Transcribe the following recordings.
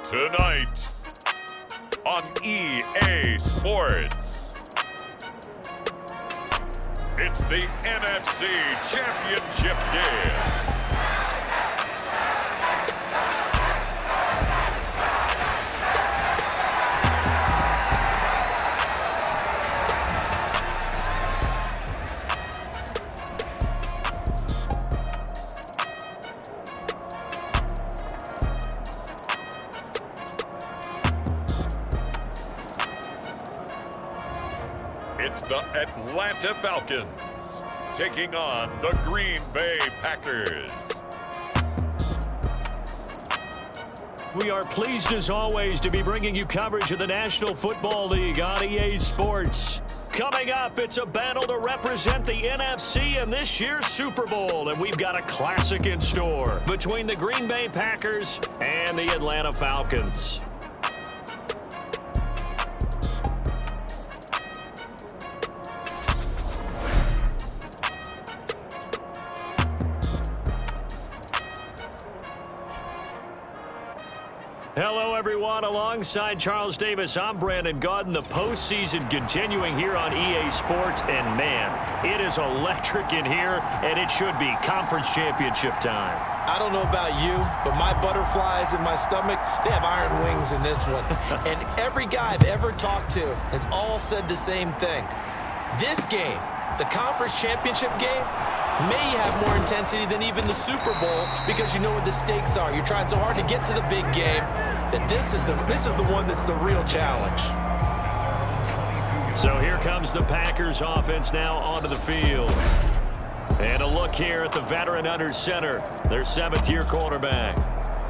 Tonight on EA Sports, it's the NFC Championship game. It's the Atlanta Falcons taking on the Green Bay Packers. We are pleased as always to be bringing you coverage of the National Football League on EA Sports. Coming up, it's a battle to represent the NFC in this year's Super Bowl, and we've got a classic in store between the Green Bay Packers and the Atlanta Falcons. Hello, everyone. Alongside Charles Davis, I'm Brandon Gaudin. The postseason continuing here on EA Sports. And, man, it is electric in here, and it should be conference championship time. I don't know about you, but my butterflies in my stomach, they have iron wings in this one. And every guy I've ever talked to has all said the same thing. This game, the conference championship game, may have more intensity than even the Super Bowl because you know what the stakes are. You're trying so hard to get to the big game that this is the one that's the real challenge. So here comes the Packers offense now onto the field. And a look here at the veteran under center, their seventh-year quarterback.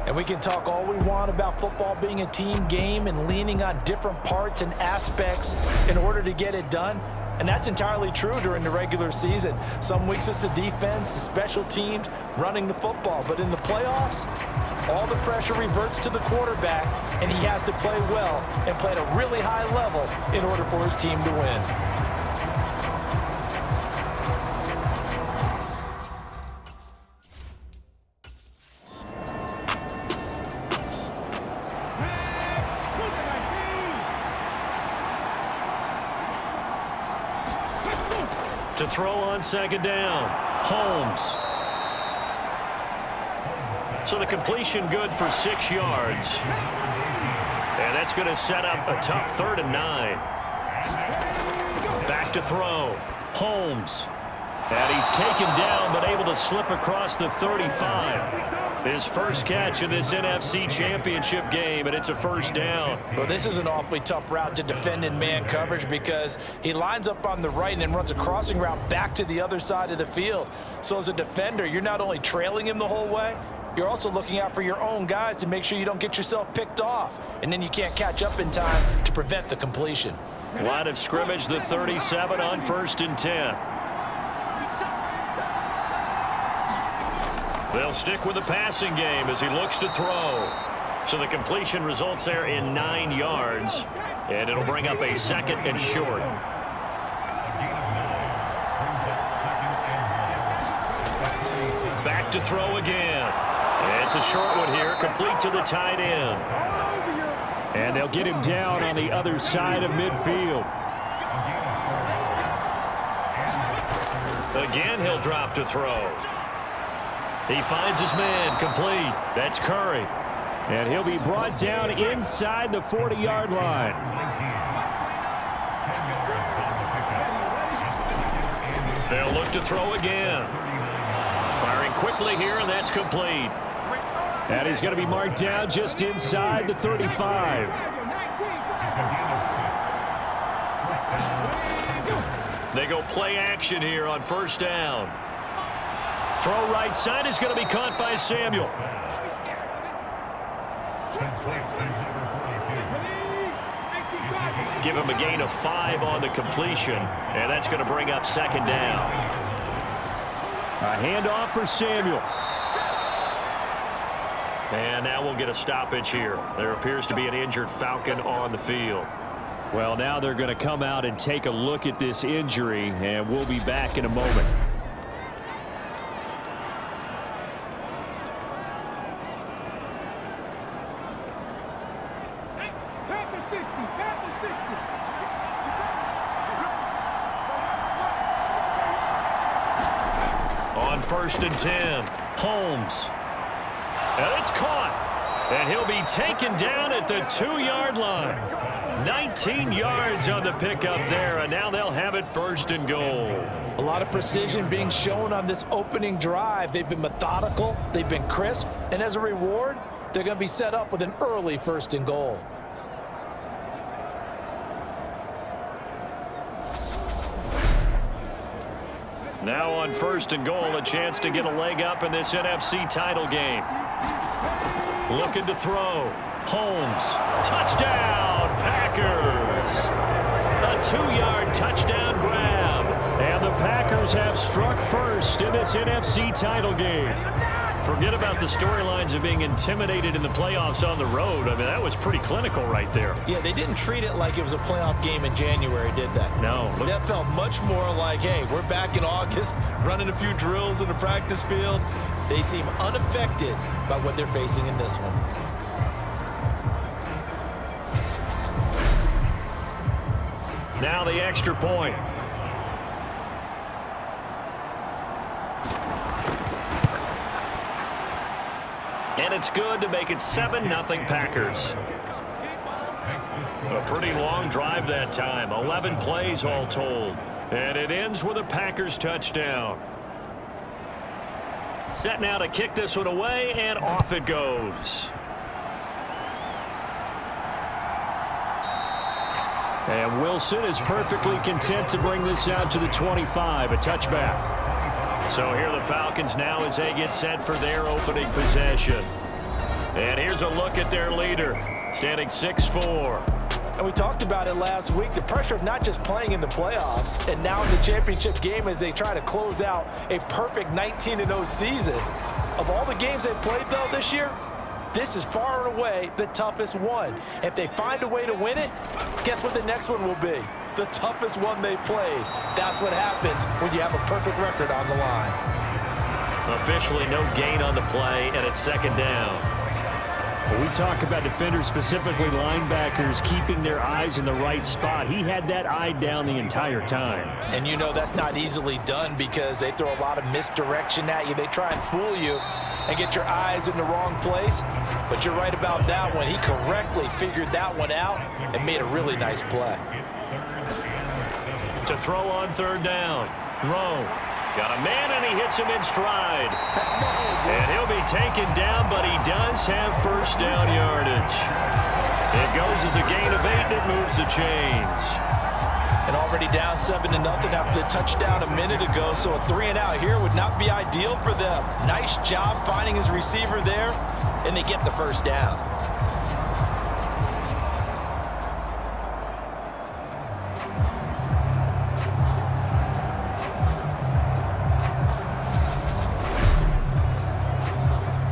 And we can talk all we want about football being a team game and leaning on different parts and aspects in order to get it done. And that's entirely true during the regular season. Some weeks it's the defense, the special teams, running the football. But in the playoffs, all the pressure reverts to the quarterback, and he has to play well and play at a really high level in order for his team to win. To throw on second down, Holmes. So the completion good for 6 yards. And that's going to set up a tough 3rd and 9. Back to throw, Holmes. And he's taken down but able to slip across the 35. His first catch in this NFC Championship game, and it's a first down. Well, this is an awfully tough route to defend in man coverage because he lines up on the right and then runs a crossing route back to the other side of the field. So as a defender, you're not only trailing him the whole way, you're also looking out for your own guys to make sure you don't get yourself picked off. And then you can't catch up in time to prevent the completion. Line of scrimmage, the 37 on 1st and 10. They'll stick with the passing game as he looks to throw. So the completion results there in 9 yards. And it'll bring up a 2nd and short. Back to throw again. It's a short one here, complete to the tight end. And they'll get him down on the other side of midfield. Again, he'll drop to throw. He finds his man, complete. That's Curry. And he'll be brought down inside the 40-yard line. They'll look to throw again. Firing quickly here, and that's complete. And he's going to be marked down just inside the 35. They go play action here on 1st down. Throw right side is going to be caught by Samuel. Give him a gain of 5 on the completion, and that's going to bring up 2nd down. A handoff for Samuel. And now we'll get a stoppage here. There appears to be an injured Falcon on the field. Well, now they're going to come out and take a look at this injury, and we'll be back in a moment. first and 10. Holmes. And it's caught. And he'll be taken down at the 2-yard line. 19 yards on the pickup there, and now they'll have it first and goal. A lot of precision being shown on this opening drive. They've been methodical, they've been crisp, and as a reward, they're going to be set up with an early first and goal. Now on first and goal, a chance to get a leg up in this NFC title game. Looking to throw. Holmes. Touchdown, Packers. A 2-yard touchdown grab. And the Packers have struck first in this NFC title game. Forget about the storylines of being intimidated in the playoffs on the road. I mean, that was pretty clinical right there. Yeah, they didn't treat it like it was a playoff game in January, did they? No. That felt much more like, hey, we're back in August, running a few drills in the practice field. They seem unaffected by what they're facing in this one. Now the extra point. And it's good to make it 7-0 Packers. A pretty long drive that time. 11 plays all told. And it ends with a Packers touchdown. Set now to kick this one away, and off it goes. And Wilson is perfectly content to bring this out to the 25, a touchback. So here the Falcons now as they get set for their opening possession. And here's a look at their leader, standing 6'4". And we talked about it last week, the pressure of not just playing in the playoffs and now in the championship game as they try to close out a perfect 19-0 season. Of all the games they played, though, this year, this is far and away the toughest one. If they find a way to win it, guess what the next one will be? The toughest one they played. That's what happens when you have a perfect record on the line. Officially no gain on the play, and it's second down. When we talk about defenders, specifically linebackers, keeping their eyes in the right spot. He had that eye down the entire time. And you know that's not easily done because they throw a lot of misdirection at you. They try and fool you and get your eyes in the wrong place. But you're right about that one. He correctly figured that one out and made a really nice play. To throw on third down. Rowe. Got a man, and he hits him in stride. And he'll be taken down, but he does have first down yardage. It goes as a gain of 8, and it moves the chains. And already down 7-0 after the touchdown a minute ago, so a 3-and-out here would not be ideal for them. Nice job finding his receiver there, and they get the first down.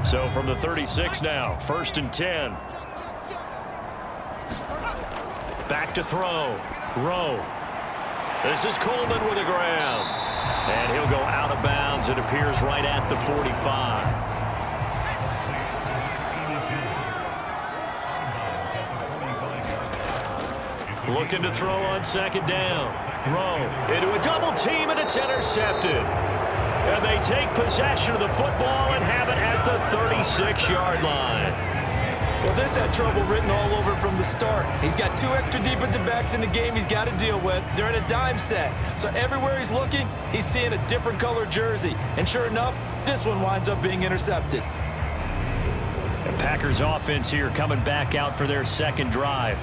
So from the 36 now, first and 10. Back to throw. Rowe. This is Coleman with a grab. And he'll go out of bounds. It appears right at the 45. Looking to throw on second down. Rowe into a double team, and it's intercepted. And they take possession of the football and have it at the 36-yard line. Well, this had trouble written all over from the start. He's got 2 extra defensive backs in the game he's got to deal with. They're in a dime set. So everywhere he's looking, he's seeing a different color jersey. And sure enough, this one winds up being intercepted. The Packers offense here coming back out for their second drive.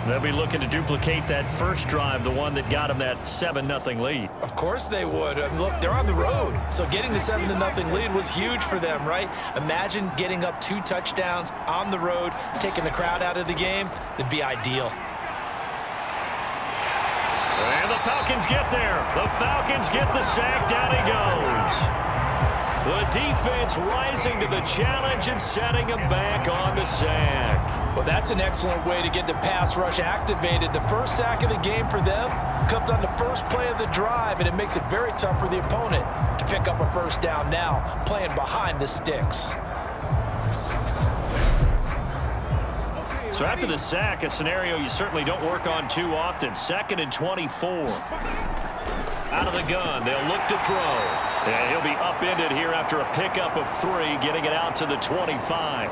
They'll be looking to duplicate that first drive, the one that got them that 7-0 lead. Of course they would. I mean, look, they're on the road. So getting the 7-0 lead was huge for them, right? Imagine getting up 2 touchdowns on the road, taking the crowd out of the game. It'd be ideal. And the Falcons get there. The Falcons get the sack. Down he goes. The defense rising to the challenge and setting him back on the sack. Well, that's an excellent way to get the pass rush activated. The first sack of the game for them comes on the first play of the drive, and it makes it very tough for the opponent to pick up a first down now, playing behind the sticks. So after the sack, a scenario you certainly don't work on too often. 2nd and 24. Out of the gun, they'll look to throw. And he'll be upended here after a pickup of 3, getting it out to the 25.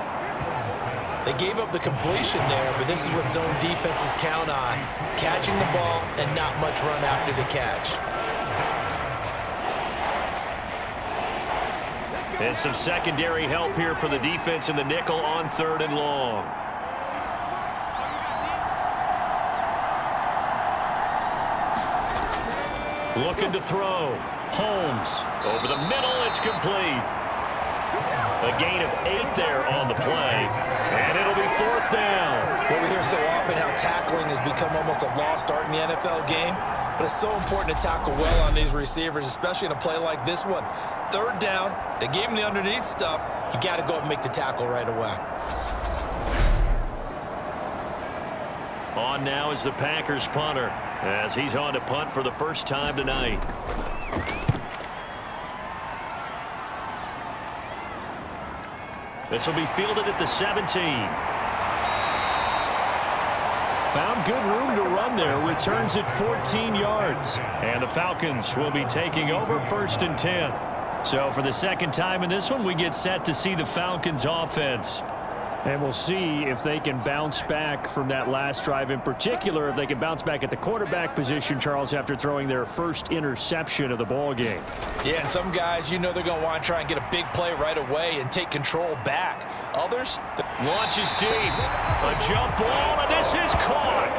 They gave up the completion there, but this is what zone defenses count on. Catching the ball and not much run after the catch. And some secondary help here for the defense in the nickel on 3rd and long. Looking to throw. Holmes over the middle. It's complete. A gain of 8 there on the play. And it'll be 4th down. Well, we hear so often how tackling has become almost a lost art in the NFL game. But it's so important to tackle well on these receivers, especially in a play like this one. 3rd down, they gave him the underneath stuff. You got to go and make the tackle right away. On now is the Packers punter, as he's on to punt for the first time tonight. This will be fielded at the 17. Found good room to run there. Returns it 14 yards. And the Falcons will be taking over 1st and 10. So for the second time in this one, we get set to see the Falcons offense. And we'll see if they can bounce back from that last drive, in particular, if they can bounce back at the quarterback position, Charles, after throwing their first interception of the ball game. Yeah, and some guys, you know they're going to want to try and get a big play right away and take control back. Others, launches deep. A jump ball, and this is caught.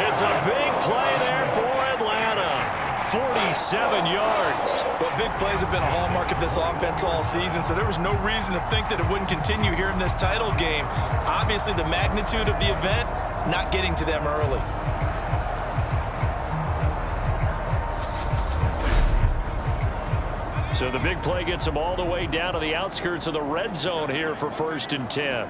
It's a big play there for Atlanta. 47 yards. But big plays have been a hallmark of this offense all season, so there was no reason to think that it wouldn't continue here in this title game. Obviously, the magnitude of the event not getting to them early. So the big play gets them all the way down to the outskirts of the red zone here for 1st and 10.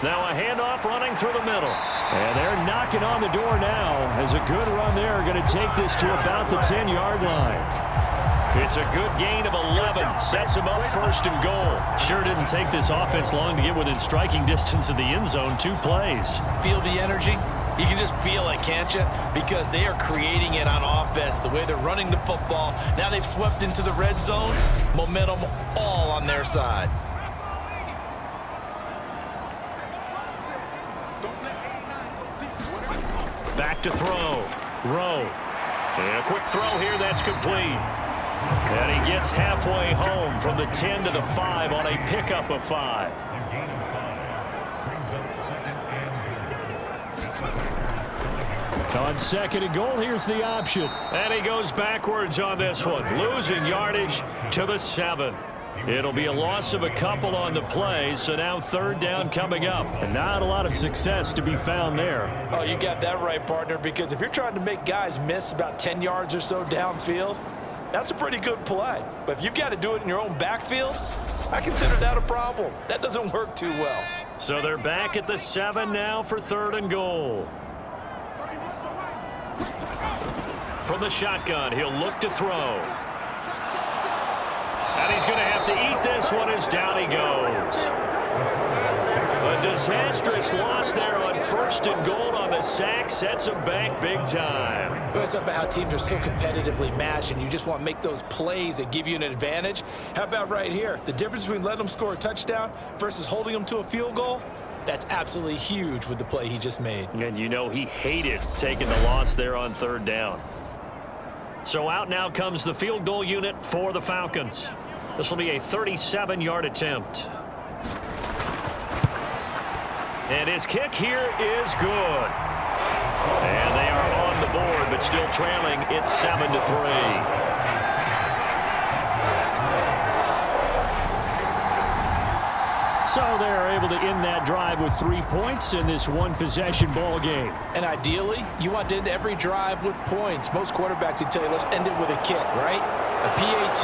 Now a handoff running through the middle. And they're knocking on the door now as a good run there. Going to take this to about the 10-yard line. It's a good gain of 11. Sets him up 1st and goal. Sure didn't take this offense long to get within striking distance of the end zone. 2 plays. Feel the energy? You can just feel it, can't you? Because they are creating it on offense, the way they're running the football. Now they've swept into the red zone. Momentum all on their side. Back to throw. Rowe. And a quick throw here that's complete. And he gets halfway home from the 10 to the 5 on a pickup of 5. On 2nd and goal, here's the option. And he goes backwards on this one, losing yardage to the 7. It'll be a loss of a couple on the play, so now 3rd down coming up. And not a lot of success to be found there. Oh, you got that right, partner, because if you're trying to make guys miss about 10 yards or so downfield, that's a pretty good play. But if you've got to do it in your own backfield, I consider that a problem. That doesn't work too well. So they're back at the 7 now for 3rd and goal. From the shotgun, he'll look to throw. And he's going to have to eat this one as down he goes. A disastrous loss there on 1st and goal on the sack. Sets him back big time. It's about how teams are so competitively matched, and you just want to make those plays that give you an advantage. How about right here? The difference between letting them score a touchdown versus holding them to a field goal? That's absolutely huge with the play he just made. And you know he hated taking the loss there on 3rd down. So out now comes the field goal unit for the Falcons. This will be a 37-yard attempt. And his kick here is good. And they are on the board, but still trailing. It's 7-3. So they're able to end that drive with 3 points in this one-possession ball game. And ideally, you want to end every drive with points. Most quarterbacks would tell you, let's end it with a kick, right? A PAT,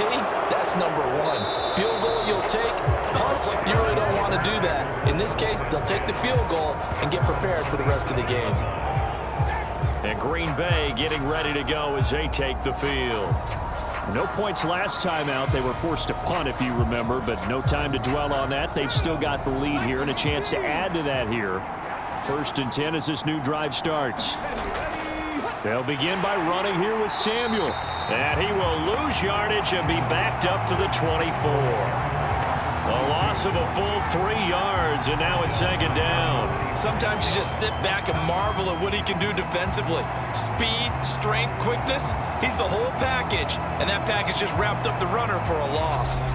that's number 1. Field goal you'll take. Punts, you really don't want to do that. In this case, they'll take the field goal and get prepared for the rest of the game. And Green Bay getting ready to go as they take the field. No points last time out. They were forced to punt, if you remember, but no time to dwell on that. They've still got the lead here and a chance to add to that here. 1st and 10 as this new drive starts. They'll begin by running here with Samuel. And he will lose yardage and be backed up to the 24. A loss of a full 3 yards, and now it's second down. Sometimes you just sit back and marvel at what he can do defensively. Speed, strength, quickness, he's the whole package. And that package just wrapped up the runner for a loss.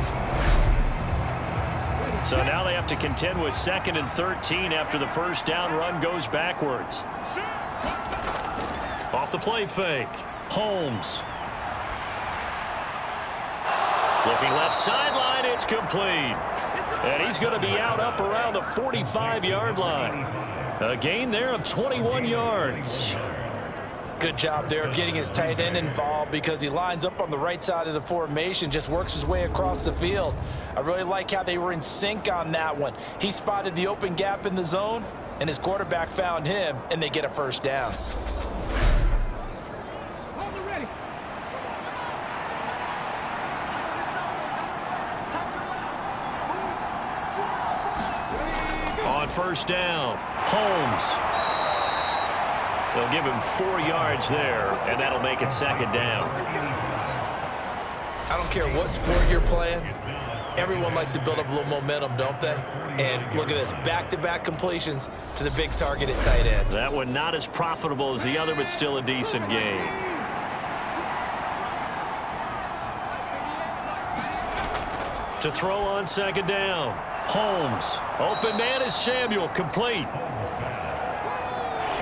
So now they have to contend with 2nd and 13 after the first down run goes backwards. Off the play fake. Holmes. Looking left sideline, it's complete. And he's going to be out up around the 45-yard line. A gain there of 21 yards. Good job there of getting his tight end involved because he lines up on the right side of the formation, just works his way across the field. I really like how they were in sync on that one. He spotted the open gap in the zone, and his quarterback found him, and they get a first down. On first down, Holmes. They'll give him 4 yards there, and that'll make it second down. I don't care what sport you're playing. Everyone likes to build up a little momentum, don't they? And look at this, back-to-back completions to the big target at tight end. That one not as profitable as the other, but still a decent game. To throw on second down, Holmes. Open man is Samuel, complete.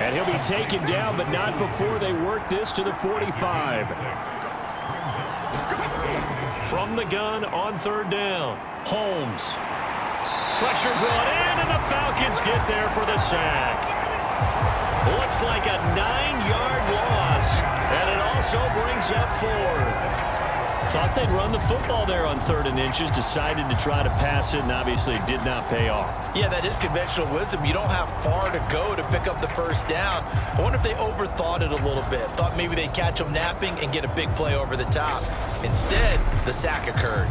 And he'll be taken down, but not before they work this to the 45. From the gun on third down, Holmes. Pressure brought in, and the Falcons get there for the sack. Looks like a 9-yard loss, and it also brings up 4. Thought they'd run the football there on 3rd and inches, decided to try to pass it, and obviously did not pay off. Yeah, that is conventional wisdom. You don't have far to go to pick up the first down. I wonder if they overthought it a little bit. Thought maybe they'd catch them napping and get a big play over the top. Instead, the sack occurred.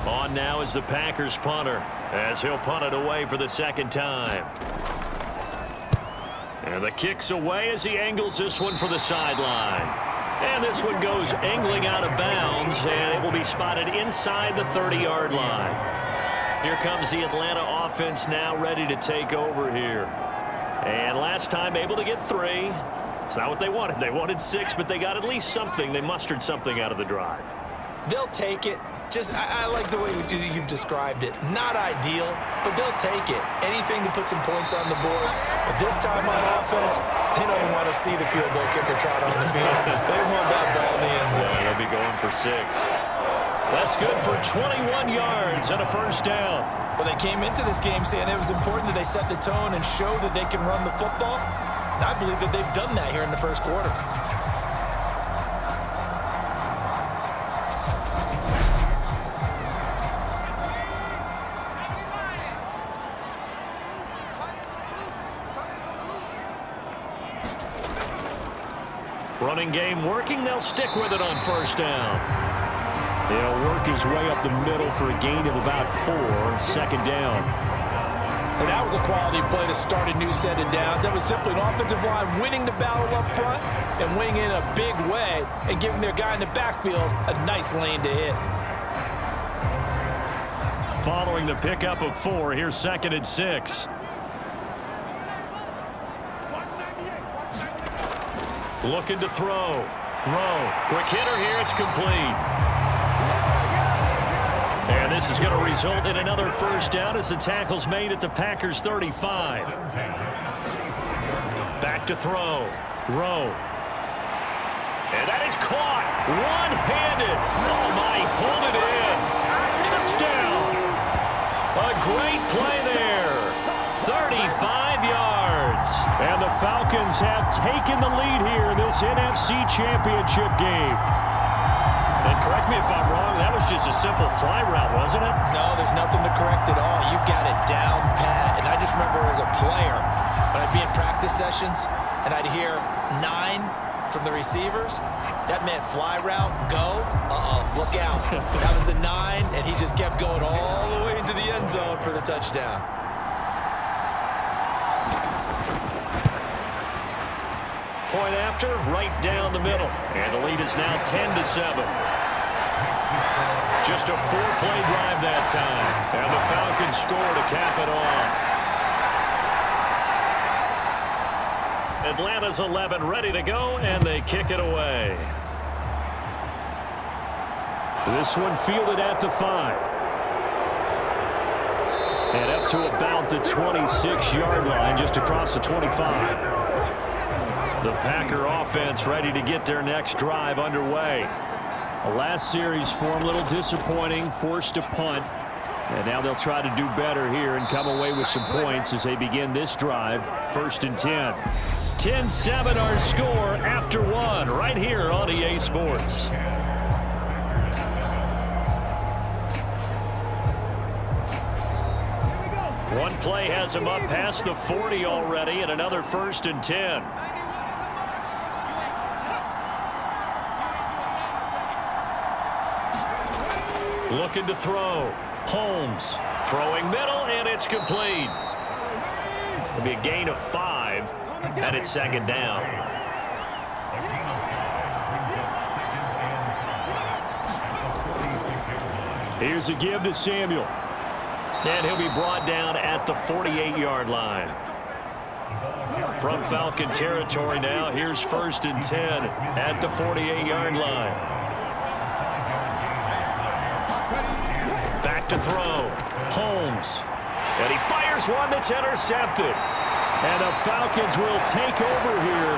On now is the Packers punter, as he'll punt it away for the 2nd time. And the kick's away as he angles this one for the sideline. And this one goes angling out of bounds, and it will be spotted inside the 30-yard line. Here comes the Atlanta offense now ready to take over here. And last time able to get 3. It's not what they wanted. They wanted 6, but they got at least something. They mustered something out of the drive. They'll take it. I like the way you've described it. Not ideal, but they'll take it. Anything to put some points on the board. But this time on offense, they don't even want to see the field goal kicker trot on the field. They want that ball in the end zone. Yeah, they'll be going for 6. That's good for 21 yards and a first down. Well, they came into this game saying it was important that they set the tone and show that they can run the football. And I believe that they've done that here in the first quarter. Running game working. They'll stick with it on first down. He'll work his way up the middle for a gain of about 4. 2nd down. And that was a quality play to start a new set of downs. That was simply an offensive line winning the battle up front and winning it in a big way and giving their guy in the backfield a nice lane to hit. Following the pickup of 4, here's 2nd and 6. Looking to throw. Rowe. Quick hitter here. It's complete. And this is going to result in another first down as the tackle's made at the Packers' 35. Back to throw. Rowe. And that is caught. One-handed. Oh, my. He pulled it in. Touchdown. A great play there. 35 yards. And the Falcons have taken the lead here in this NFC Championship game. And correct me if I'm wrong, that was just a simple fly route, wasn't it? No, there's nothing to correct at all. You've got it down pat. And I just remember as a player, when I'd be in practice sessions and I'd hear 9 from the receivers, that meant fly route, go, look out. That was the 9, and he just kept going all the way into the end zone for the touchdown. Point after, right down the middle. And the lead is now 10-7. Just a 4-play drive that time. And the Falcons score to cap it off. Atlanta's 11 ready to go, and they kick it away. This one fielded at the 5. And up to about the 26-yard line, just across the 25. The Packer offense ready to get their next drive underway. The last series for them, a little disappointing, forced a punt. And now they'll try to do better here and come away with some points as they begin this drive, 1st and 10. 10-7 our score after 1 right here on EA Sports. One play has him up past the 40 already, and another 1st and 10. Looking to throw. Holmes throwing middle, and it's complete. It'll be a gain of 5, and it's 2nd down. Here's a give to Samuel. And he'll be brought down at the 48-yard line. From Falcon territory now, here's 1st and 10 at the 48-yard line. Back to throw. Holmes. And he fires one that's intercepted. And the Falcons will take over here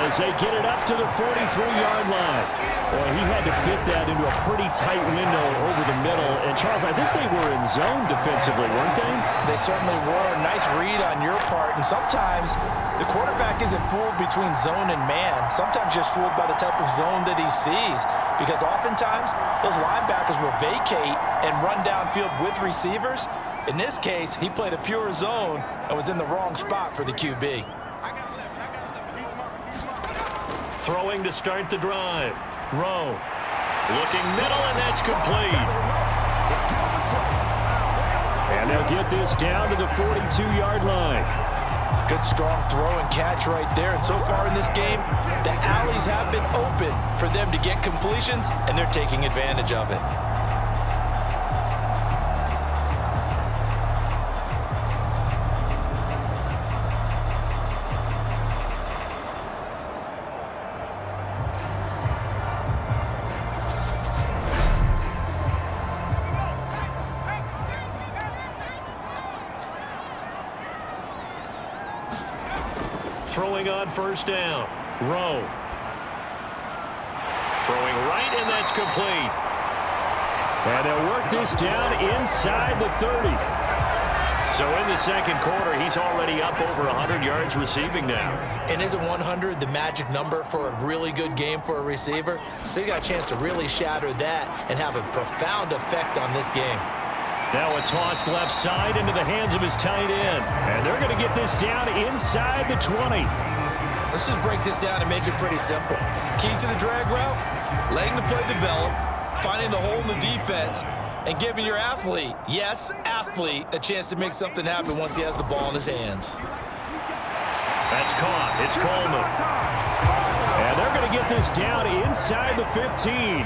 as they get it up to the 43-yard line. Well, he had to fit that into a pretty tight window over the middle. And, Charles, I think they were in zone defensively, weren't they? They certainly were. Nice read on your part. And sometimes the quarterback isn't fooled between zone and man. Sometimes just fooled by the type of zone that he sees. Because oftentimes those linebackers will vacate and run downfield with receivers. In this case, he played a pure zone and was in the wrong spot for the QB. Throwing to start the drive. Rowe. Looking middle, and that's complete. And they'll get this down to the 42-yard line. Good strong throw and catch right there. And so far in this game, the alleys have been open for them to get completions, and they're taking advantage of it. Throwing on 1st down. Rowe. Throwing right, and that's complete. And they'll work this down inside the 30. So in the 2nd quarter, he's already up over 100 yards receiving now. And isn't 100 the magic number for a really good game for a receiver? So he got a chance to really shatter that and have a profound effect on this game. Now a toss left side into the hands of his tight end. And they're going to get this down inside the 20. Let's just break this down and make it pretty simple. Key to the drag route, letting the play develop, finding the hole in the defense, and giving your athlete, yes, athlete, a chance to make something happen once he has the ball in his hands. That's caught. It's Coleman. And they're going to get this down inside the 15.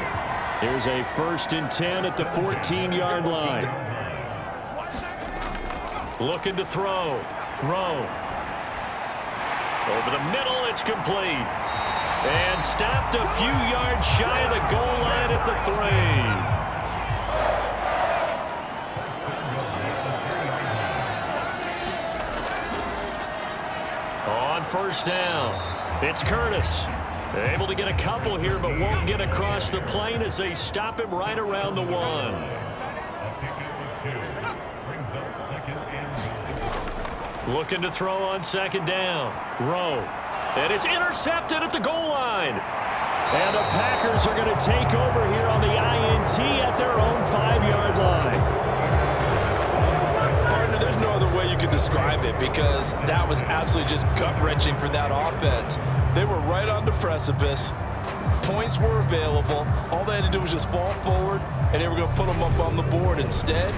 Here's a 1st and 10 at the 14-yard line. Looking to throw. Rowe. Over the middle, it's complete. And stopped a few yards shy of the goal line at the 3. On 1st down, it's Curtis. Able to get a couple here, but won't get across the plane as they stop him right around the 1. Looking to throw on 2nd down. Rowe. And it's intercepted at the goal line. And the Packers are going to take over here on the INT at their own 5-yard line. Partner, there's no other way you could describe it because that was absolutely just gut-wrenching for that offense. They were right on the precipice. Points were available. All they had to do was just fall forward, and they were going to put them up on the board. Instead,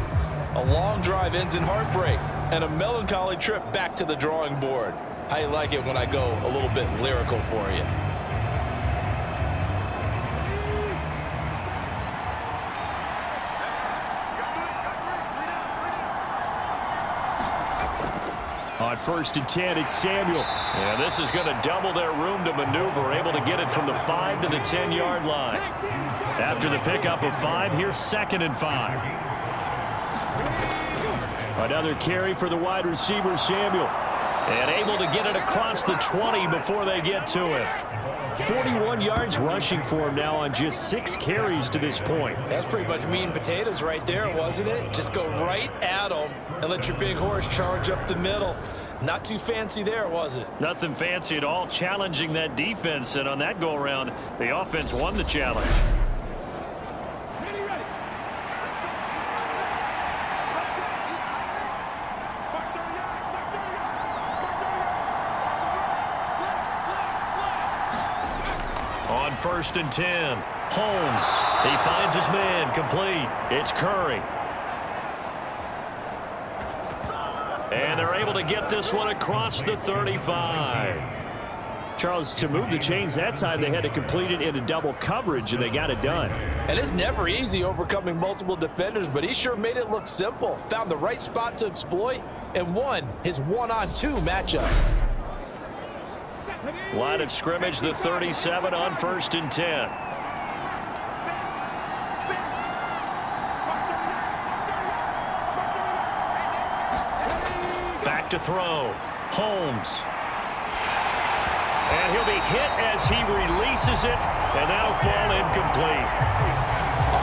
a long drive ends in heartbreak and a melancholy trip back to the drawing board. How you like it when I go a little bit lyrical for you? On 1st and 10, it's Samuel. And this is going to double their room to maneuver, able to get it from the 5 to the 10-yard line. After the pickup of 5, here's 2nd and 5. Another carry for the wide receiver, Samuel. And able to get it across the 20 before they get to it. 41 yards rushing for him now on just 6 carries to this point. That's pretty much meat and potatoes right there, wasn't it? Just go right at them and let your big horse charge up the middle. Not too fancy there, was it? Nothing fancy at all, challenging that defense. And on that go-around, the offense won the challenge. On 1st and 10, Holmes. He finds his man, complete. It's Curry. And they're able to get this one across the 35. Charles, to move the chains that time, they had to complete it into double coverage, and they got it done. And it's never easy overcoming multiple defenders, but he sure made it look simple. Found the right spot to exploit and won his one-on-two matchup. Line of scrimmage, the 37 on 1st and 10. Back to throw. Holmes. And he'll be hit as he releases it, and that'll fall incomplete.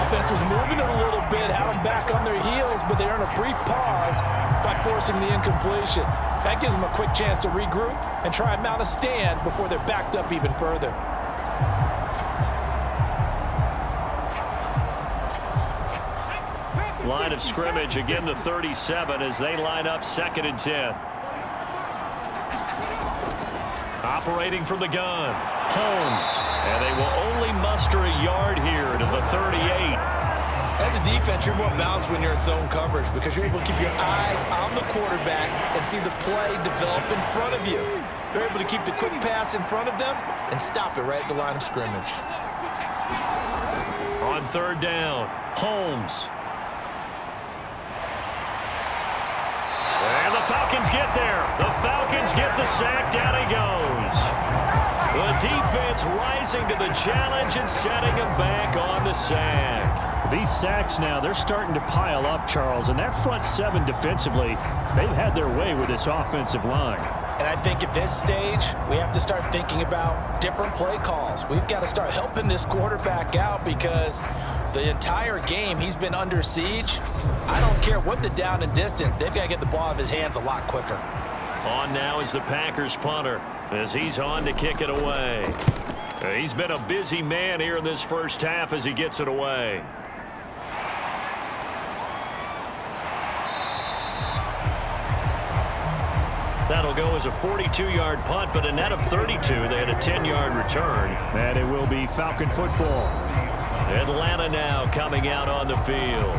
Offense was moving it a little bit, had them back on their heels, but they earned a brief pause by forcing the incompletion. That gives them a quick chance to regroup and try and mount a stand before they're backed up even further. Line of scrimmage, again the 37 as they line up 2nd and 10. Operating from the gun, Holmes. And they will only muster a yard here to the 38. As a defense, you're more balanced when you're in zone coverage because you're able to keep your eyes on the quarterback and see the play develop in front of you. They're able to keep the quick pass in front of them and stop it right at the line of scrimmage. On 3rd down, Holmes. And the Falcons get there. The Falcons get the sack. Down he goes. The defense rising to the challenge and setting him back on the sack. These sacks now, they're starting to pile up, Charles. And that front 7 defensively, they've had their way with this offensive line. And I think at this stage, we have to start thinking about different play calls. We've got to start helping this quarterback out because the entire game he's been under siege. I don't care what the down and distance. They've got to get the ball out of his hands a lot quicker. On now is the Packers punter as he's on to kick it away. He's been a busy man here in this first half as he gets it away. That'll go as a 42-yard punt, but a net of 32. They had a 10-yard return. And it will be Falcon football. Atlanta now coming out on the field.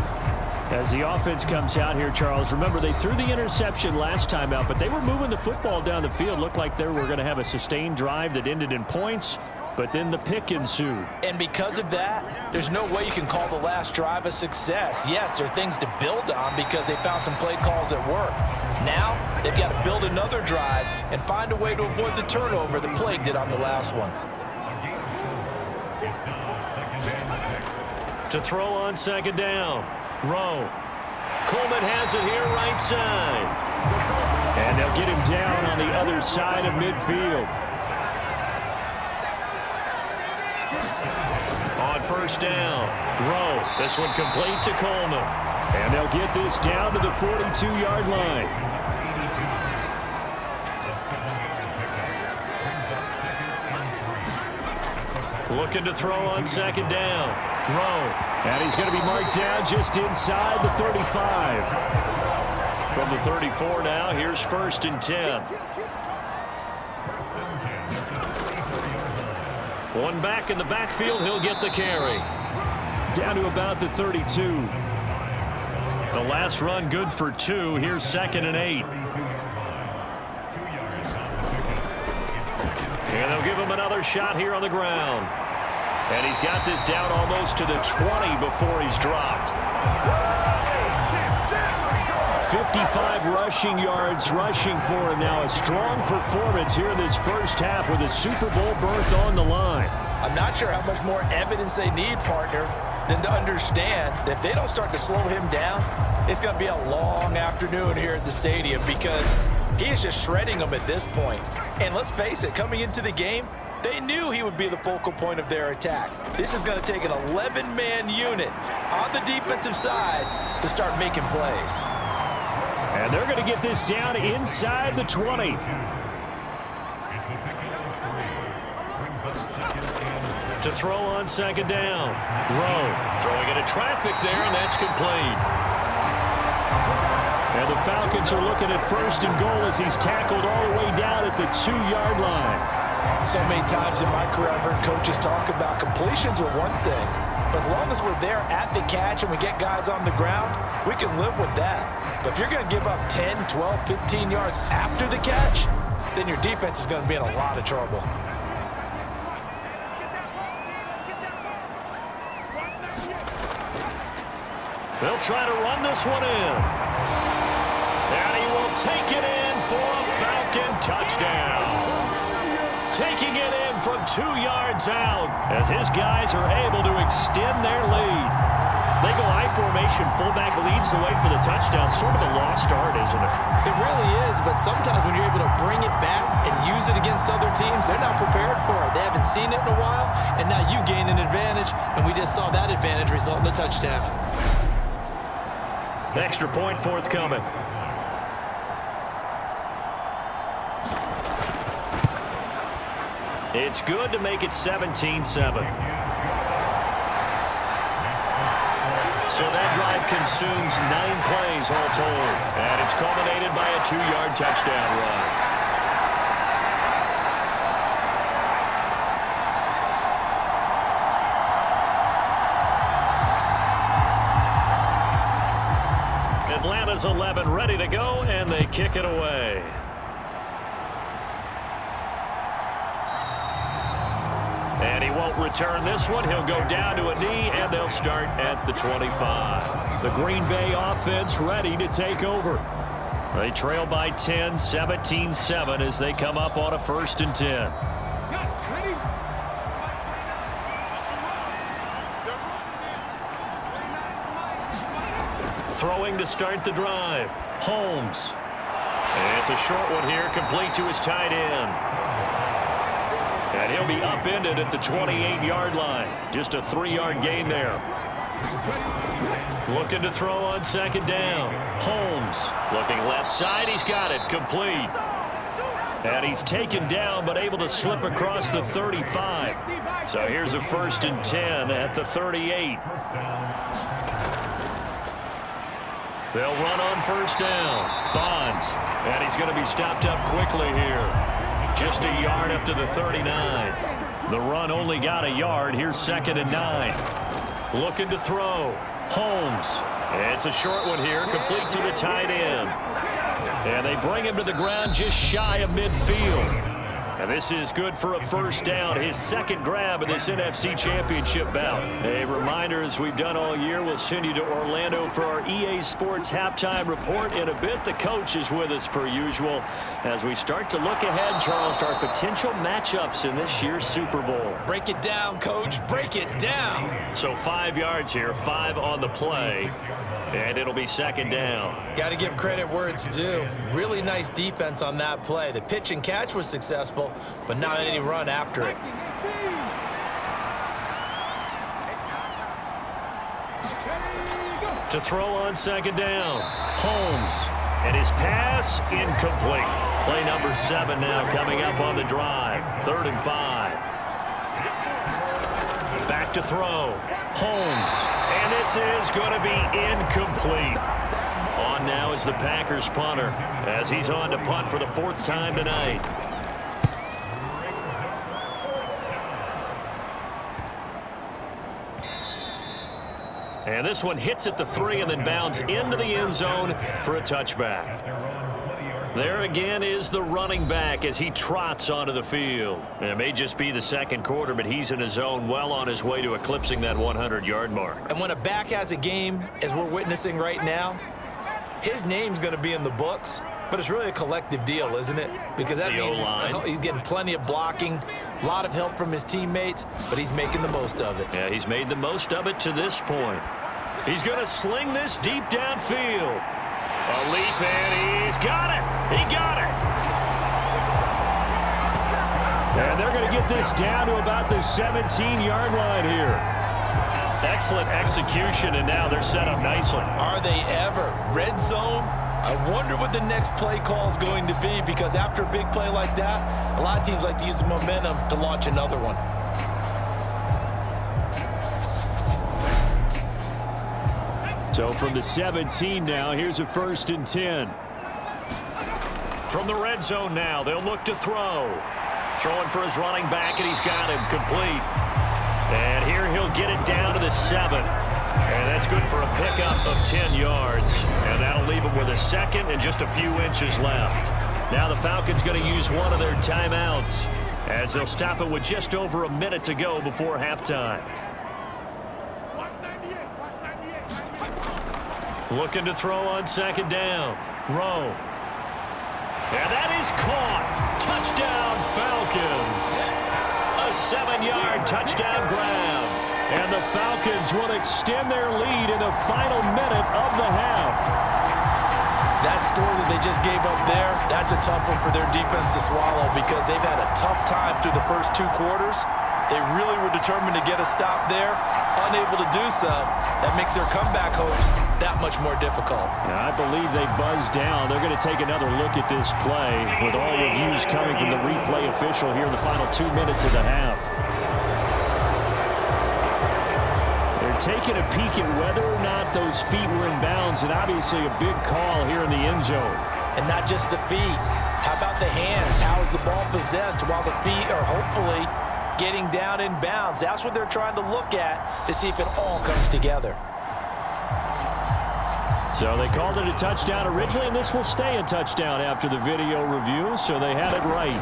As the offense comes out here, Charles, remember they threw the interception last time out, but they were moving the football down the field. Looked like they were going to have a sustained drive that ended in points, but then the pick ensued. And because of that, there's no way you can call the last drive a success. Yes, there are things to build on because they found some play calls that work. Now, they've got to build another drive and find a way to avoid the turnover that plagued it on the last one. To throw on 2nd down. Rowe. Coleman has it here right side. And they'll get him down on the other side of midfield. On 1st down, Rowe. This one complete to Coleman. And they'll get this down to the 42-yard line. Looking to throw on 2nd down. Rowe. And he's going to be marked down just inside the 35. From the 34 now, here's 1st and 10. One back in the backfield, he'll get the carry. Down to about the 32. The last run good for 2. Here's 2nd and 8. And they'll give him another shot here on the ground. And he's got this down almost to the 20 before he's dropped. 55 rushing yards rushing for him now. A strong performance here in this first half with a Super Bowl berth on the line. I'm not sure how much more evidence they need, partner, than to understand that if they don't start to slow him down, it's going to be a long afternoon here at the stadium because he is just shredding them at this point. And let's face it, coming into the game, they knew he would be the focal point of their attack. This is going to take an 11-man unit on the defensive side to start making plays. And they're going to get this down inside the 20. To throw on second down. Rowe throwing into traffic there, and that's complete. And the Falcons are looking at first and goal as he's tackled all the way down at the 2-yard line. So many times in my career I've heard coaches talk about completions are one thing, but as long as we're there at the catch and we get guys on the ground, we can live with that. But if you're going to give up 10, 12, 15 yards after the catch, then your defense is going to be in a lot of trouble. They'll try to run this one in. And he will take it in for a Falcon touchdown. Taking it in from 2 yards out as his guys are able to extend their lead. They go I formation, fullback leads the way for the touchdown. Sort of a lost art, isn't it? It really is, but sometimes when you're able to bring it back and use it against other teams, they're not prepared for it. They haven't seen it in a while, and now you gain an advantage, and we just saw that advantage result in a touchdown. Extra point forthcoming. It's good to make it 17-7. So that drive consumes 9 plays all told. And it's culminated by a 2-yard touchdown run. Atlanta's 11 ready to go, and they kick it away. And he won't return this one. He'll go down to a knee, and they'll start at the 25. The Green Bay offense ready to take over. They trail by 10, 17-7 as they come up on a 1st and 10. Throwing to start the drive. Holmes. And it's a short one here, complete to his tight end. And he'll be upended at the 28-yard line. Just a 3-yard gain there. Looking to throw on second down. Holmes looking left side. He's got it. Complete. And he's taken down but able to slip across the 35. So here's a 1st and 10 at the 38. They'll run on first down. Bonds. And he's going to be stopped up quickly here. Just a yard up to the 39. The run only got a yard. Here's 2nd and 9. Looking to throw. Holmes. It's a short one here, complete to the tight end. And they bring him to the ground just shy of midfield. And this is good for a 1st down, his 2nd grab in this NFC Championship bout. A reminder, as we've done all year, we'll send you to Orlando for our EA Sports halftime report. In a bit, the coach is with us per usual as we start to look ahead, Charles, to our potential matchups in this year's Super Bowl. Break it down, Coach. Break it down. So 5 yards here, 5 on the play, and it'll be 2nd down. Got to give credit where it's due. Really nice defense on that play. The pitch and catch was successful, but not any run after it. To throw on second down, Holmes, and his pass incomplete. Play number 7 now coming up on the drive. 3rd and 5. Back to throw, Holmes, and this is going to be incomplete. On now is the Packers punter as he's on to punt for the 4th time tonight. And this one hits at the 3 and then bounds into the end zone for a touchback. There again is the running back as he trots onto the field. And it may just be the second quarter, but he's in his zone, well on his way to eclipsing that 100-yard mark. And when a back has a game, as we're witnessing right now, his name's going to be in the books, but it's really a collective deal, isn't it? Because that means he's getting plenty of blocking, a lot of help from his teammates, but he's making the most of it. Yeah, he's made the most of it to this point. He's going to sling this deep downfield. A leap, and he's got it. He got it. And they're going to get this down to about the 17-yard line here. Excellent execution, and now they're set up nicely. Are they ever? Red zone? I wonder what the next play call is going to be, because after a big play like that, a lot of teams like to use the momentum to launch another one. So from the 17 now, here's a 1st and 10. From the red zone now, they'll look to throw. Throwing for his running back, and he's got him complete. And here he'll get it down to the 7. And that's good for a pickup of 10 yards. And that'll leave him with a second and just a few inches left. Now the Falcons going to use one of their timeouts as they'll stop it with just over a minute to go before halftime. Looking to throw on 2nd down. Rowe. And that is caught. Touchdown, Falcons. A 7-yard touchdown grab. And the Falcons will extend their lead in the final minute of the half. That score that they just gave up there, that's a tough one for their defense to swallow, because they've had a tough time through the first 2 quarters. They really were determined to get a stop there. Unable to do so, that makes their comeback hopes that much more difficult. Now, I believe they buzzed down. They're going to take another look at this play with all reviews coming from the replay official here in the final 2 minutes of the half. They're taking a peek at whether or not those feet were in bounds, and obviously a big call here in the end zone. And not just the feet. How about the hands? How is the ball possessed while the feet are hopefully getting down in bounds? That's what they're trying to look at to see if it all comes together. So they called it a touchdown originally, and this will stay a touchdown after the video review, so they had it right.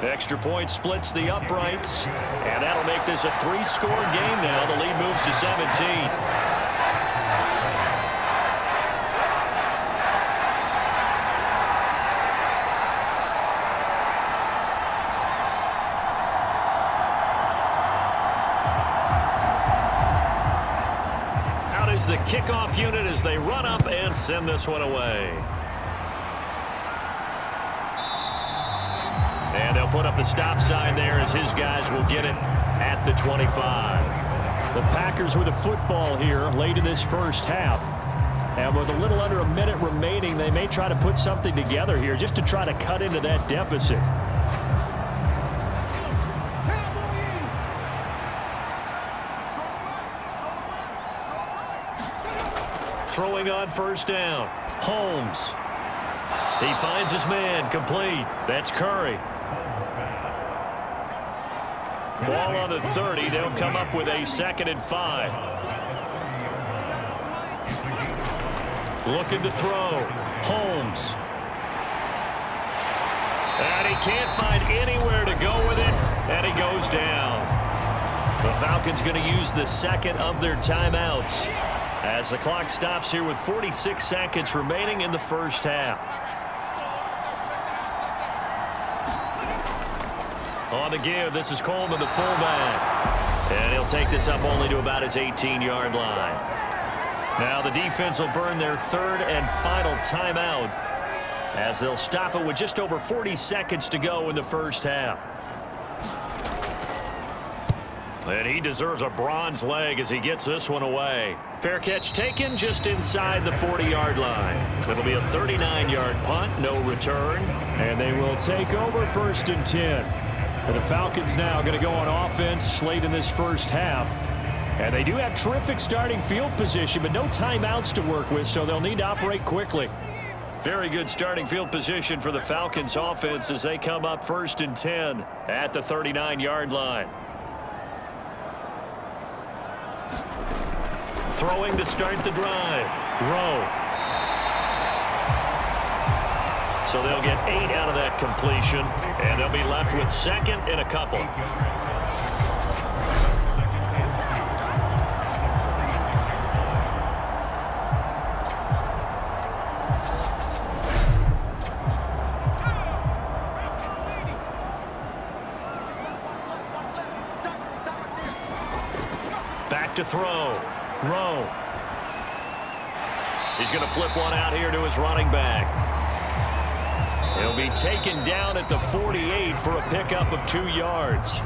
The extra point splits the uprights, and that'll make this a 3-score game now. The lead moves to 17. The kickoff unit as they run up and send this one away. And they'll put up the stop sign there as his guys will get it at the 25. The Packers with a football here late in this first half. And with a little under a minute remaining, they may try to put something together here just to try to cut into that deficit. Throwing on 1st down. Holmes. He finds his man complete. That's Curry. Ball on the 30. They'll come up with a 2nd and 5. Looking to throw. Holmes. And he can't find anywhere to go with it. And he goes down. The Falcons going to use the 2nd of their timeouts as the clock stops here with 46 seconds remaining in the first half. On the give, this is Coleman, the fullback. And he'll take this up only to about his 18-yard line. Now the defense will burn their 3rd and final timeout as they'll stop it with just over 40 seconds to go in the first half. And he deserves a bronze leg as he gets this one away. Fair catch taken just inside the 40-yard line. It'll be a 39-yard punt, no return. And they will take over 1st and 10. And the Falcons now going to go on offense late in this first half. And they do have terrific starting field position, but no timeouts to work with, so they'll need to operate quickly. Very good starting field position for the Falcons offense as they come up 1st and 10 at the 39-yard line. Throwing to start the drive. Rowe. So they'll get 8 out of that completion, and they'll be left with second and a couple. Back to throw. Rowe. He's going to flip one out here to his running back. He'll be taken down at the 48 for a pickup of 2 yards.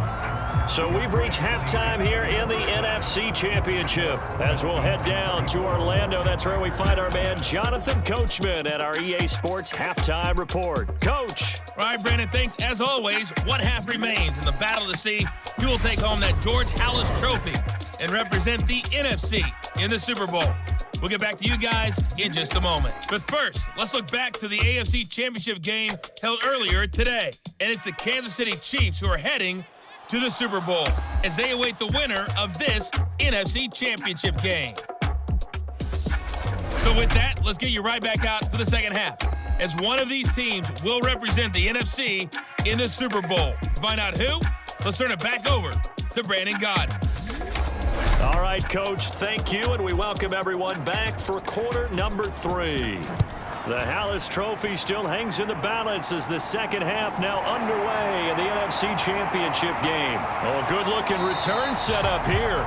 So we've reached halftime here in the NFC Championship. As we'll head down to Orlando, that's where we find our man Jonathan Coachman at our EA Sports Halftime Report. Coach. All right, Brandon, thanks. As always, one half remains in the battle to see who will take home that George Halas Trophy and represent the NFC in the Super Bowl. We'll get back to you guys in just a moment. But first, let's look back to the AFC Championship game held earlier today. And it's the Kansas City Chiefs who are heading to the Super Bowl as they await the winner of this NFC Championship game. So with that, let's get you right back out for the second half, as one of these teams will represent the NFC in the Super Bowl. To find out who, let's turn it back over to Brandon Gaudin. All right, Coach, thank you, and we welcome everyone back for quarter number 3. The Halas Trophy still hangs in the balance as the second half now underway in the NFC Championship game. Oh, good-looking return set up here.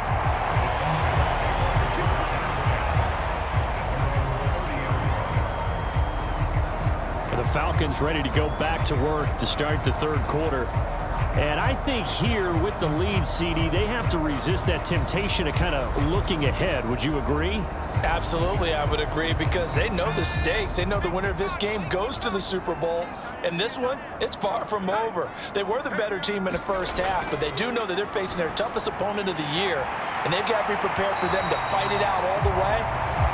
The Falcons ready to go back to work to start the third quarter. And I think here with the lead, CD, they have to resist that temptation of kind of looking ahead. Would you agree? Absolutely, I would agree, because they know the stakes. They know the winner of this game goes to the Super Bowl. And this one, it's far from over. They were the better team in the first half, but they do know that they're facing their toughest opponent of the year. And they've got to be prepared for them to fight it out all the way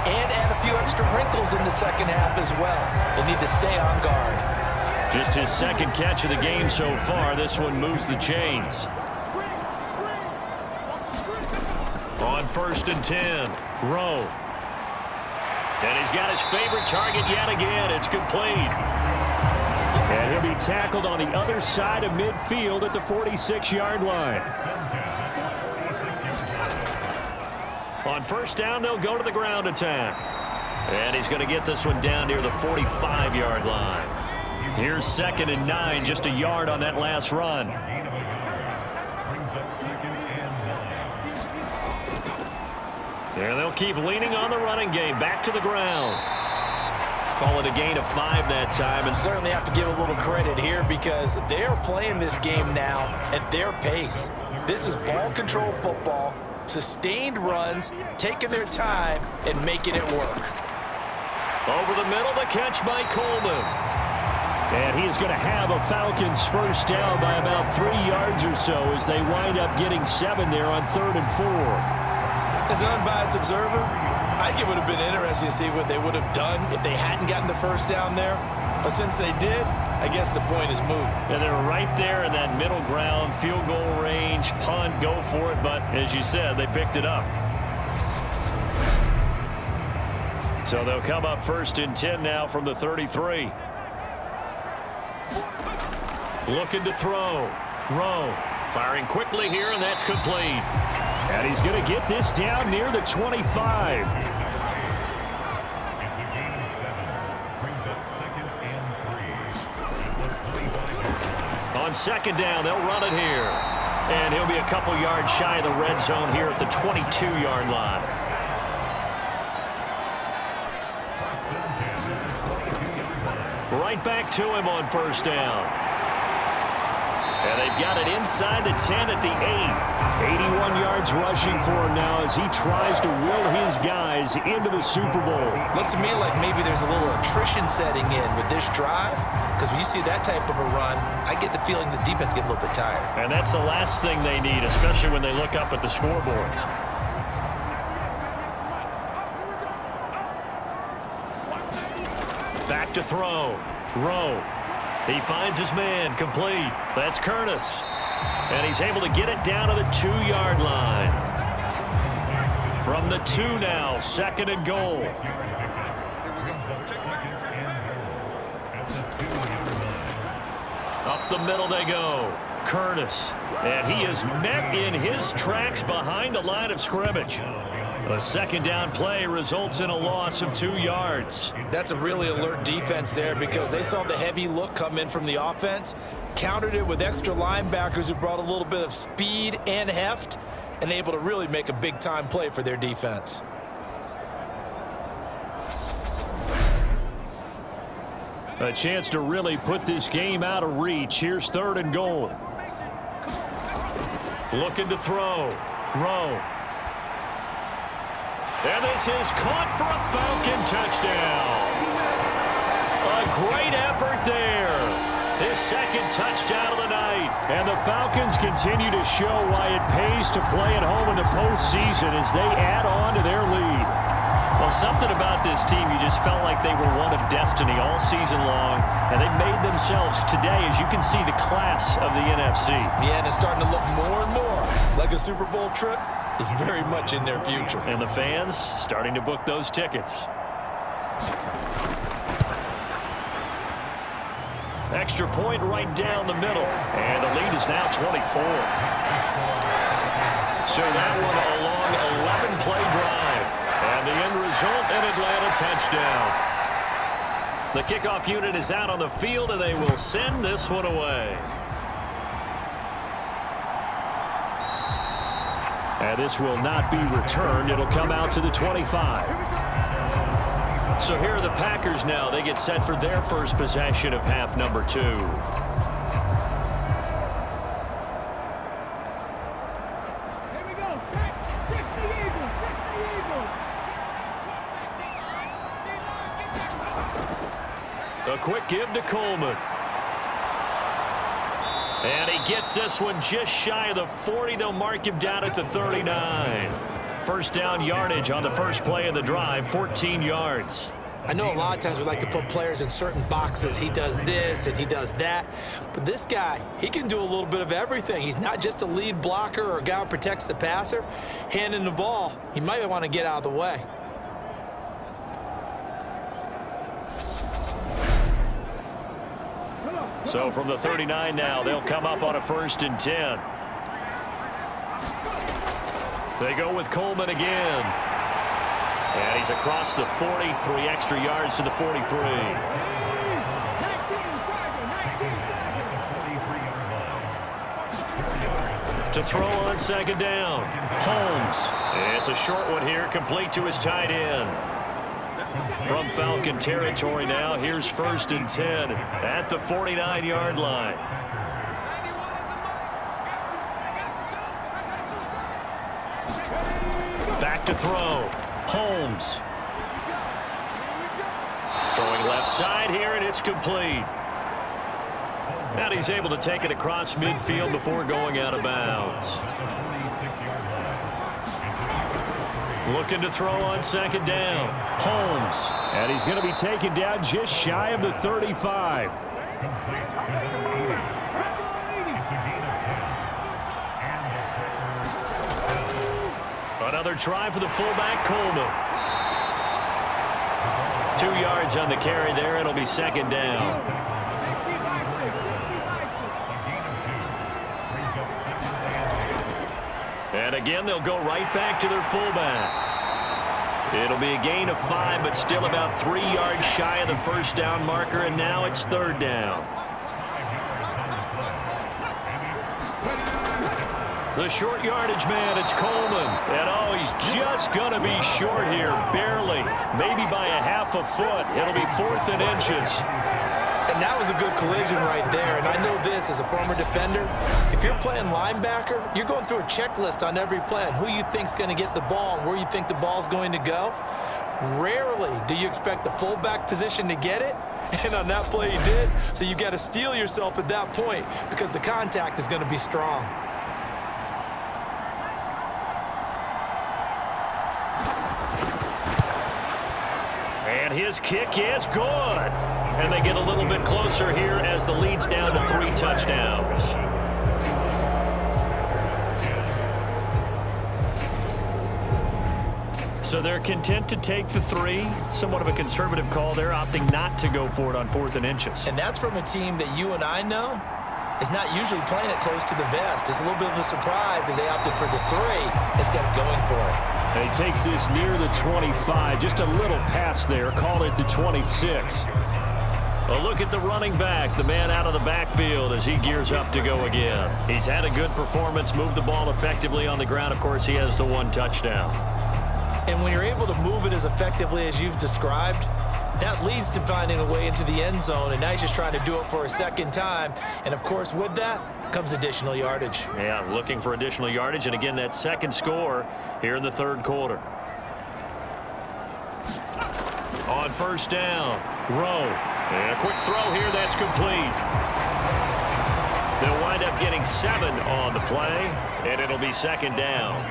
and add a few extra wrinkles in the second half as well. They need to stay on guard. Just his second catch of the game so far. This one moves the chains. On 1st and 10, Rowe. And he's got his favorite target yet again. It's complete. And he'll be tackled on the other side of midfield at the 46-yard line. On 1st down, they'll go to the ground attack. And he's going to get this one down near the 45-yard line. Here's 2nd and 9, just a yard on that last run. And they'll keep leaning on the running game. Back to the ground. Call it a gain of 5 that time. And certainly have to give a little credit here, because they are playing this game now at their pace. This is ball control football, sustained runs, taking their time and making it work. Over the middle, the catch by Coleman. And he is going to have a Falcons first down by about 3 yards or so as they wind up getting 7 there on 3rd and 4. As an unbiased observer, I think it would have been interesting to see what they would have done if they hadn't gotten the first down there. But since they did, I guess the point is moot. And they're right there in that middle ground, field goal range, punt, go for it. But as you said, they picked it up. So they'll come up 1st and 10 now from the 33. Looking to throw. Rowe firing quickly here, and that's complete. And he's going to get this down near the 25. On 2nd down, they'll run it here. And he'll be a couple yards shy of the red zone here at the 22-yard line. Right back to him on 1st down. And they've got it inside the 10 at the 8. 81 yards rushing for him now as he tries to will his guys into the Super Bowl. Looks to me like maybe there's a little attrition setting in with this drive, because when you see that type of a run, I get the feeling the defense getting a little bit tired. And that's the last thing they need, especially when they look up at the scoreboard. Back to throw. Rowe. He finds his man, complete. That's Curtis. And he's able to get it down to the 2-yard line. From the 2 now, 2nd and goal. Up the middle they go. Curtis. And he is met in his tracks behind the line of scrimmage. A second down play results in a loss of 2 yards. That's a really alert defense there because they saw the heavy look come in from the offense, countered it with extra linebackers who brought a little bit of speed and heft, and able to really make a big-time play for their defense. A chance to really put this game out of reach. Here's 3rd and goal. Looking to throw. Rowe. And this is caught for a Falcon touchdown. A great effort there. His second touchdown of the night. And the Falcons continue to show why it pays to play at home in the postseason as they add on to their lead. Well, something about this team, you just felt like they were one of destiny all season long, and they made themselves today, as you can see, the class of the NFC. Yeah, and it's starting to look more and more like a Super Bowl trip is very much in their future. And the fans starting to book those tickets. Extra point right down the middle, and the lead is now 24. So that one a long 11-play drive. And the end result, an Atlanta touchdown. The kickoff unit is out on the field, and they will send this one away. And this will not be returned. It'll come out to the 25. So here are the Packers now. They get set for their first possession of half number 2. A quick give to Coleman. And he gets this one just shy of the 40. They'll mark him down at the 39. First down yardage on the first play of the drive, 14 yards. I know a lot of times we like to put players in certain boxes. He does this and he does that. But this guy, he can do a little bit of everything. He's not just a lead blocker or a guy who protects the passer. Handing the ball, he might want to get out of the way. So from the 39 now, they'll come up on a 1st and 10. They go with Coleman again. And he's across the 40, 3 extra yards to the 43. To throw on second down, Holmes. It's a short one here, complete to his tight end. From Falcon territory now, here's 1st and 10 at the 49-yard line. Back to throw. Holmes. Throwing left side here, and it's complete. And he's able to take it across midfield before going out of bounds. Looking to throw on second down. Holmes. And he's going to be taken down just shy of the 35. Another try for the fullback, Coleman. 2 yards on the carry there. It'll be second down. And again, they'll go right back to their fullback. It'll be a gain of 5, but still about 3 yards shy of the first down marker, and now it's 3rd down. The short yardage man, it's Coleman. And oh, he's just going to be short here, barely. Maybe by a half a foot. It'll be 4th and inches. And that was a good collision right there. And I know this as a former defender. If you're playing linebacker, you're going through a checklist on every play on who you think's going to get the ball and where you think the ball's going to go. Rarely do you expect the fullback position to get it. And on that play, he did. So you got to steel yourself at that point because the contact is going to be strong. And his kick is good. And they get a little bit closer here as the lead's down to 3 touchdowns. So they're content to take the 3. Somewhat of a conservative call there, opting not to go for it on 4th and inches. And that's from a team that you and I know is not usually playing it close to the vest. It's a little bit of a surprise that they opted for the 3 instead of going for it. And he takes this near the 25. Just a little pass there. Call it the 26. A look at the running back, the man out of the backfield as he gears up to go again. He's had a good performance, moved the ball effectively on the ground. Of course, he has the 1 touchdown. And when you're able to move it as effectively as you've described, that leads to finding a way into the end zone, and now he's just trying to do it for a second time. And, of course, with that comes additional yardage. Yeah, looking for additional yardage, and again, that second score here in the 3rd quarter. On 1st down, Rowe. And a quick throw here, that's complete. They'll wind up getting 7 on the play, and it'll be 2nd down.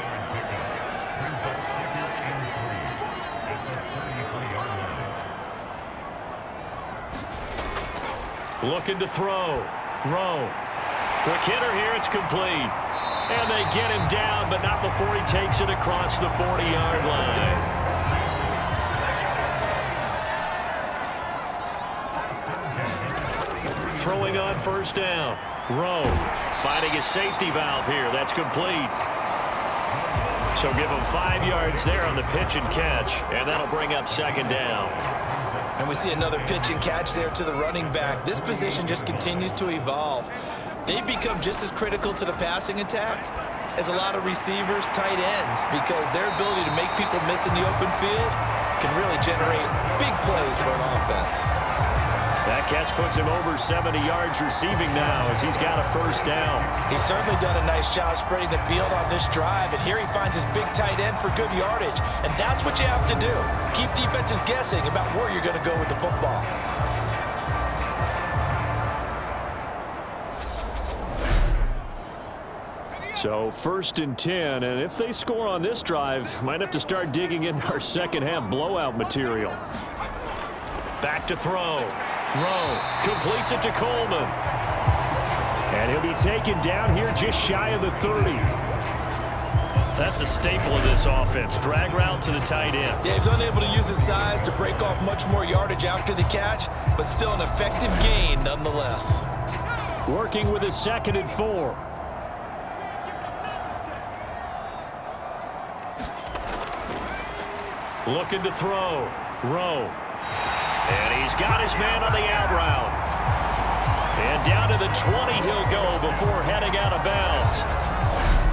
Looking to throw. Rowe. Quick hitter here, it's complete. And they get him down, but not before he takes it across the 40-yard line. Throwing on 1st down. Rowe finding his safety valve here. That's complete. So give him 5 yards there on the pitch and catch, and that'll bring up 2nd down. And we see another pitch and catch there to the running back. This position just continues to evolve. They've become just as critical to the passing attack as a lot of receivers, tight ends, because their ability to make people miss in the open field can really generate big plays for an offense. That catch puts him over 70 yards receiving now as he's got a 1st down. He's certainly done a nice job spreading the field on this drive, and here he finds his big tight end for good yardage. And that's what you have to do. Keep defenses guessing about where you're going to go with the football. So 1st and 10, and if they score on this drive, might have to start digging in our second-half blowout material. Back to throw. Rowe completes it to Coleman. And he'll be taken down here just shy of the 30. That's a staple of this offense. Drag route to the tight end. Yeah, he's unable to use his size to break off much more yardage after the catch, but still an effective gain nonetheless. Working with his 2nd and 4. Looking to throw. Rowe. And he's got his man on the out route. And down to the 20 he'll go before heading out of bounds.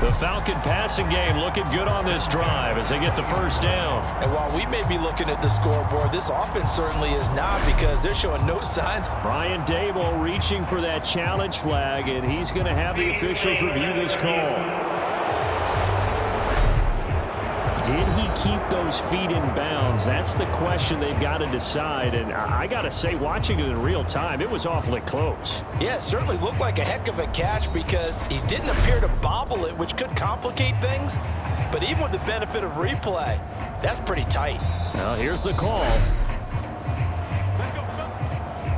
The Falcon passing game looking good on this drive as they get the 1st down. And while we may be looking at the scoreboard, this offense certainly is not, because they're showing no signs. Brian Dable reaching for that challenge flag, and he's going to have the officials review this call. Did he keep those feet in bounds? That's the question they've got to decide. And I got to say, watching it in real time, it was awfully close. Yeah, it certainly looked like a heck of a catch because he didn't appear to bobble it, which could complicate things. But even with the benefit of replay, that's pretty tight. Well, here's the call.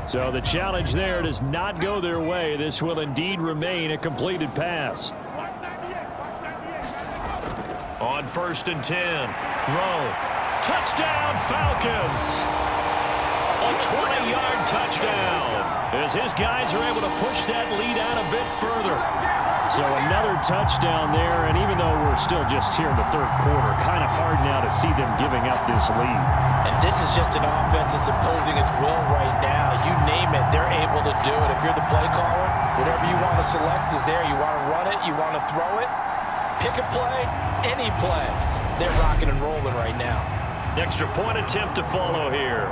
So the challenge there does not go their way. This will indeed remain a completed pass. On 1st and 10, Rowe, touchdown Falcons! A 20-yard touchdown as his guys are able to push that lead out a bit further. So another touchdown there, and even though we're still just here in the 3rd quarter, kind of hard now to see them giving up this lead. And this is just an offense that's imposing its will right now. You name it, they're able to do it. If you're the play caller, whatever you want to select is there. You want to run it, you want to throw it, pick a play, any play. They're rocking and rolling right now. Extra point attempt to follow here.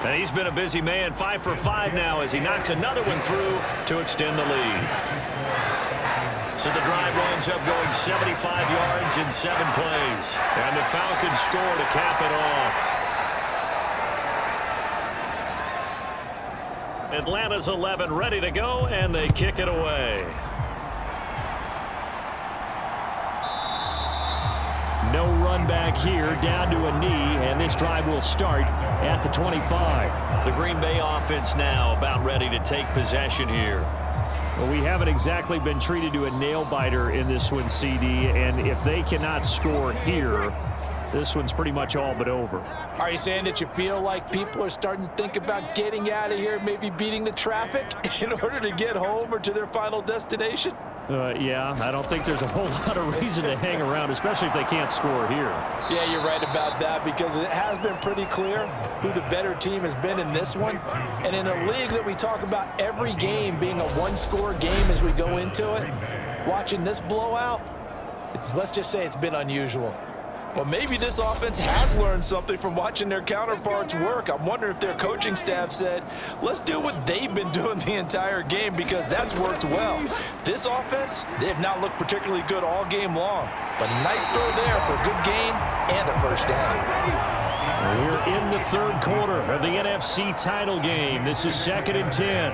And he's been a busy man, 5 for 5 now as he knocks another one through to extend the lead. So the drive winds up going 75 yards in 7 plays. And the Falcons score to cap it off. Atlanta's 11 ready to go, and they kick it away. No run back here, down to a knee, and this drive will start at the 25. The Green Bay offense now about ready to take possession here. Well, we haven't exactly been treated to a nail-biter in this one, CD, and if they cannot score here, this one's pretty much all but over. Are you saying that you feel like people are starting to think about getting out of here, maybe beating the traffic in order to get home or to their final destination? Yeah, I don't think there's a whole lot of reason to hang around, especially if they can't score here. Yeah, you're right about that, because it has been pretty clear who the better team has been in this one. And in a league that we talk about every game being a one-score game as we go into it, watching this blowout, let's just say it's been unusual. Well, maybe this offense has learned something from watching their counterparts work. I'm wondering if their coaching staff said, let's do what they've been doing the entire game, because that's worked well. This offense, they have not looked particularly good all game long. But nice throw there for a good gain and a first down. We're in the third quarter of the NFC title game. This is 2nd and 10.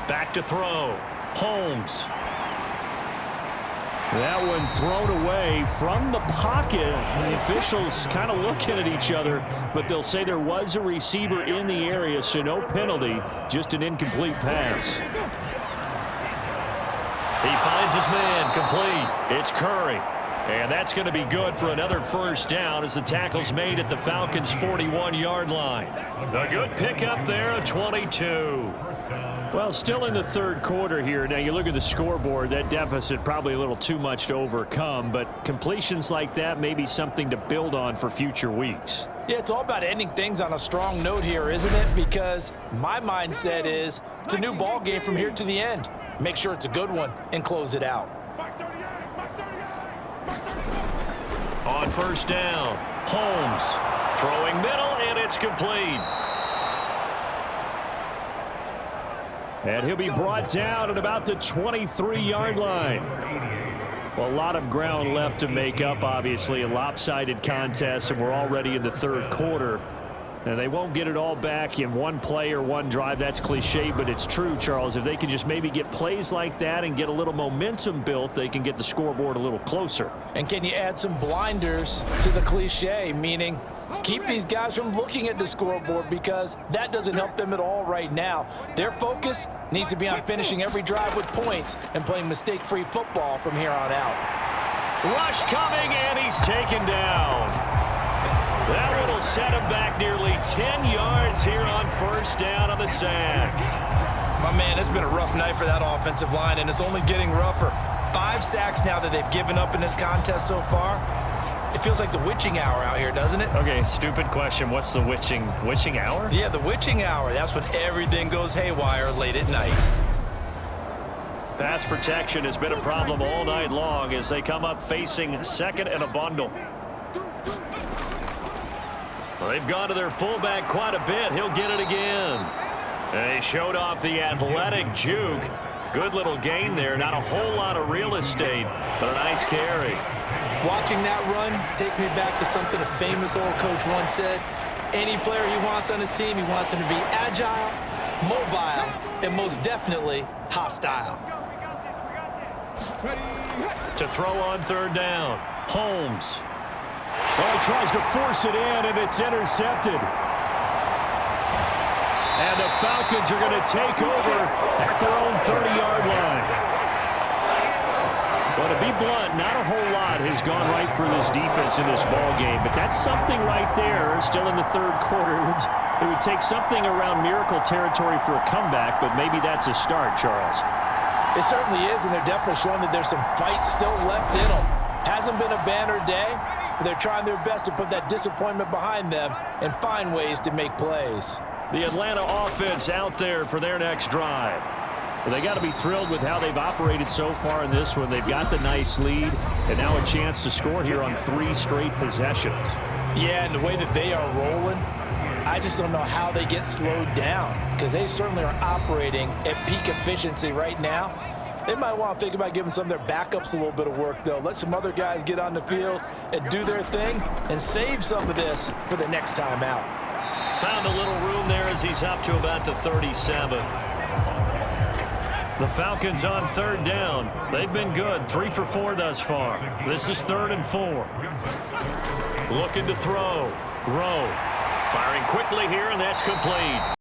Back to throw. Holmes. That one thrown away from the pocket. The officials kind of looking at each other, but they'll say there was a receiver in the area, so no penalty, just an incomplete pass. He finds his man, complete. It's Curry. And that's going to be good for another first down as the tackle's made at the Falcons' 41-yard line. A good pickup there, a 22. Well, still in the third quarter here. Now, you look at the scoreboard, that deficit probably a little too much to overcome, but completions like that may be something to build on for future weeks. Yeah, it's all about ending things on a strong note here, isn't it? Because my mindset is it's a new ball game from here to the end. Make sure it's a good one and close it out. On first down, Holmes throwing middle, and it's complete. And he'll be brought down at about the 23-yard line. Well, a lot of ground left to make up, obviously. A lopsided contest, and we're already in the third quarter. And they won't get it all back in one play or one drive. That's cliche, but it's true, Charles. If they can just maybe get plays like that and get a little momentum built, they can get the scoreboard a little closer. And can you add some blinders to the cliche, meaning keep these guys from looking at the scoreboard, because that doesn't help them at all right now. Their focus needs to be on finishing every drive with points and playing mistake-free football from here on out. Rush coming, and he's taken down. That one will set him back nearly 10 yards here on first down on the sack. My man, it's been a rough night for that offensive line, and it's only getting rougher. 5 sacks now that they've given up in this contest so far. It feels like the witching hour out here, doesn't it? Okay, stupid question. What's the witching hour? Yeah, the witching hour. That's when everything goes haywire late at night. Pass protection has been a problem all night long as they come up facing second and a bundle. Well, they've gone to their fullback quite a bit. He'll get it again. And they showed off the athletic juke. Good little gain there. Not a whole lot of real estate, but a nice carry. Watching that run takes me back to something a famous old coach once said. Any player he wants on his team, he wants him to be agile, mobile, and most definitely hostile. To throw on third down, Holmes. Well, he tries to force it in, and it's intercepted. And the Falcons are going to take over at their own 30-yard line. Well, to be blunt, not a whole lot has gone right for this defense in this ball game, but that's something right there. Still in the third quarter. It would take something around miracle territory for a comeback, but maybe that's a start, Charles. It certainly is, and they're definitely showing that there's some fight still left in them. Hasn't been a banner day, but they're trying their best to put that disappointment behind them and find ways to make plays. The Atlanta offense out there for their next drive. Well, they got to be thrilled with how they've operated so far in this one. They've got the nice lead, and now a chance to score here on 3 straight possessions. Yeah, and the way that they are rolling, I just don't know how they get slowed down, because they certainly are operating at peak efficiency right now. They might want to think about giving some of their backups a little bit of work, though. Let some other guys get on the field and do their thing and save some of this for the next time out. Found a little room there as he's up to about the 37. The Falcons on third down. They've been good, 3 for 4 thus far. This is 3rd and 4. Looking to throw. Rowe Firing quickly here, and that's complete.